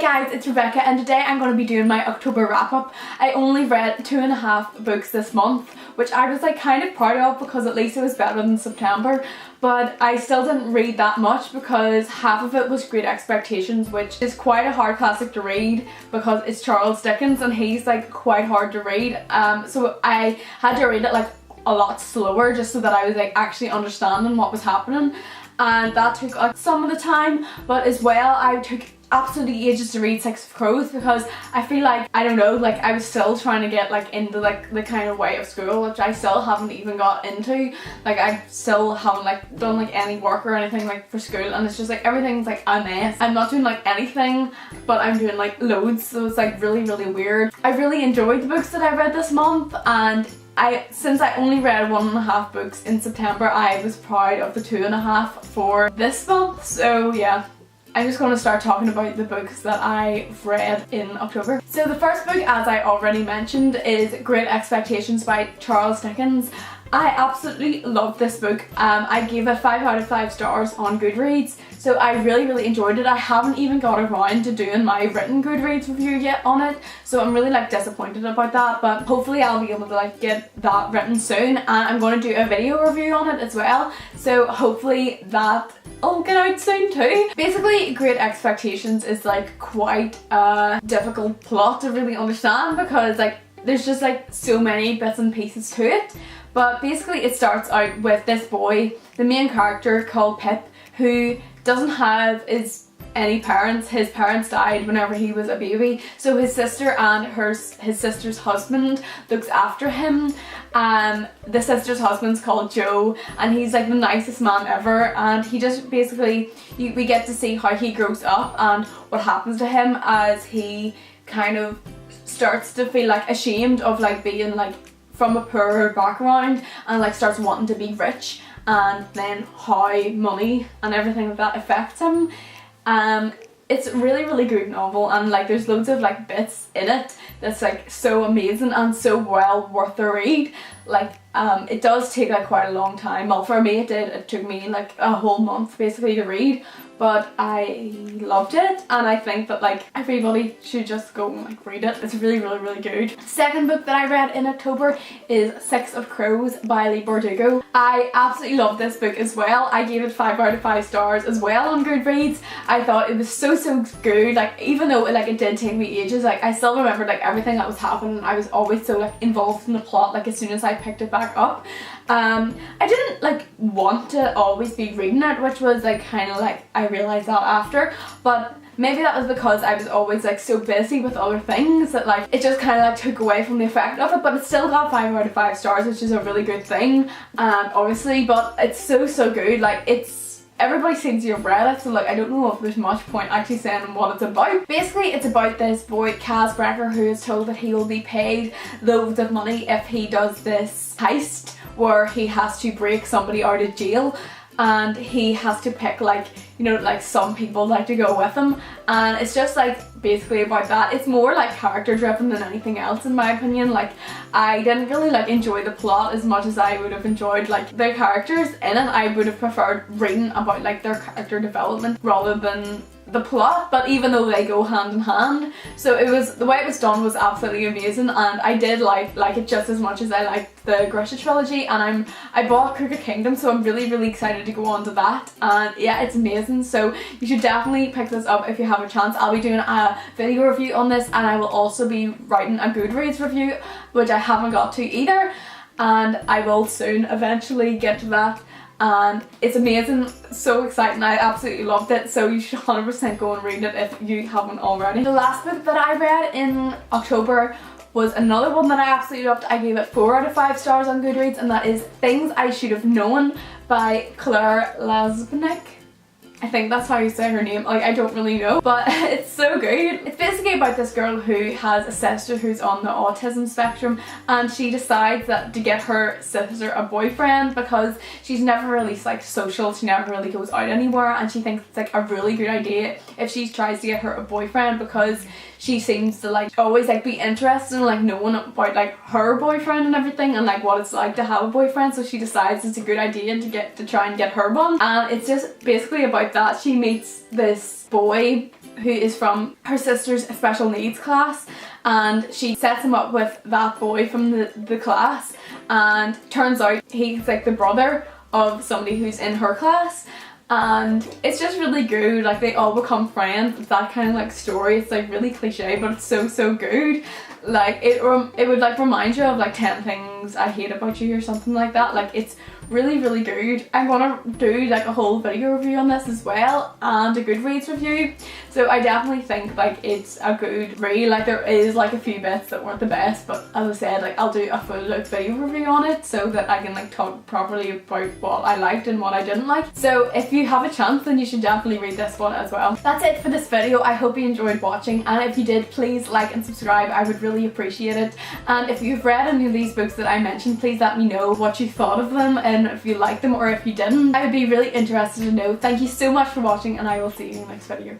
guys, it's Rebecca and today I'm going to be doing my October wrap up. I only read 2.5 books this month, which I was like kind of proud of because at least it was better than September, but I still didn't read that much because half of it was Great Expectations, which is quite a hard classic to read because it's Charles Dickens and he's like quite hard to read, so I had to read it like a lot slower just so that I was like actually understanding what was happening, and that took some of the time. But as well, I took absolutely ages to read Six of Crows because I feel like, I don't know, like I was still trying to get like into like the kind of way of school which I still haven't even got into. Like I still haven't like done like any work or anything like for school, and it's just like everything's like a mess. I'm not doing like anything, but I'm doing like loads, so it's like really weird. I really enjoyed the books that I read this month, and since I only read 1.5 books in September, I was proud of the 2.5 for this month. So yeah, I'm just going to start talking about the books that I've read in October. So the first book, as I already mentioned, is Great Expectations by Charles Dickens. I absolutely loved this book. I gave it 5 out of 5 stars on Goodreads, so I really enjoyed it. I haven't even got around to doing my written Goodreads review yet on it, so I'm really like disappointed about that, but hopefully I'll be able to like get that written soon, and I'm going to do a video review on it as well, so hopefully that will get out soon too. Basically, Great Expectations is like quite a difficult plot to really understand because like there's just like so many bits and pieces to it. But basically it starts out with this boy, the main character called Pip, who doesn't have any parents. His parents died whenever he was a baby, so his sister and his sister's husband looks after him. The sister's husband's called Joe, and he's like the nicest man ever, and he just basically, we get to see how he grows up and what happens to him as he kind of starts to feel like ashamed of like being like from a poorer background and like starts wanting to be rich, and then how money and everything like that affects him. It's a really good novel, and like there's loads of like bits in it that's like so amazing and so well worth the read. Like it does take like quite a long time. Well, for me it took me like a whole month basically to read, but I loved it, and I think that like everybody should just go and like read it. It's really good. Second book that I read in October is Six of Crows by Leigh Bardugo. I absolutely loved this book as well. I gave it 5 out of 5 stars as well on Goodreads. I thought it was so good. Like even though like it did take me ages, like I still remembered like everything that was happening. I was always so like involved in the plot like as soon as I picked it back up. I didn't like want to always be reading it, which was like kind of like, I realized that after, but maybe that was because I was always like so busy with other things that like it just kind of like took away from the effect of it. But it still got 5 out of 5 stars, which is a really good thing, obviously. But it's so good. Like everybody seems to have read it, so like I don't know if there's much point actually saying what it's about. Basically it's about this boy, Kaz Brecker, who is told that he will be paid loads of money if he does this heist where he has to break somebody out of jail, and he has to pick like, you know, like some people like to go with him, and it's just like basically about that. It's more like character driven than anything else in my opinion. Like I didn't really like enjoy the plot as much as I would have enjoyed like the characters in it. I would have preferred reading about like their character development rather than the plot, but even though they go hand in hand, so it was, the way it was done was absolutely amazing, and I did like it just as much as I liked the Grisha trilogy. And I bought Crooked Kingdom, so I'm really excited to go on to that, and yeah, it's amazing. So you should definitely pick this up if you have a chance. I'll be doing a video review on this, and I will also be writing a Goodreads review, which I haven't got to either, and I will soon eventually get to that. And it's amazing, so exciting. I absolutely loved it, so you should 100% go and read it if you haven't already. The last book that I read in October was another one that I absolutely loved. I gave it 4 out of 5 stars on Goodreads, and that is Things I Should Have Known by Claire Lasbenek. I think that's how you say her name. Like, I don't really know, but it's so good. It's basically about this girl who has a sister who's on the autism spectrum, and she decides that to get her sister a boyfriend because she's never really like social, she never really goes out anywhere, and she thinks it's like a really good idea if she tries to get her a boyfriend because she seems to like always like be interested in like knowing about like her boyfriend and everything, and like what it's like to have a boyfriend. So she decides it's a good idea to try and get her one, and it's just basically about that. She meets this boy who is from her sister's special needs class, and she sets him up with that boy from the class, and turns out he's like the brother of somebody who's in her class. And it's just really good, like they all become friends. It's that kind of like story. It's like really cliche, but it's so good. Like it would like remind you of like 10 Things I Hate About You or something like that. Like it's really good. I'm gonna do like a whole video review on this as well, and a Goodreads review. So I definitely think like it's a good read. Like there is like a few bits that weren't the best, but as I said, like I'll do a full like video review on it so that I can like talk properly about what I liked and what I didn't like. So if you have a chance, then you should definitely read this one as well. That's it for this video. I hope you enjoyed watching, and if you did, please like and subscribe. I would really appreciate it. And if you've read any of these books that I mentioned, please let me know what you thought of them and if you liked them or if you didn't. I would be really interested to know. Thank you so much for watching, and I will see you in the next video.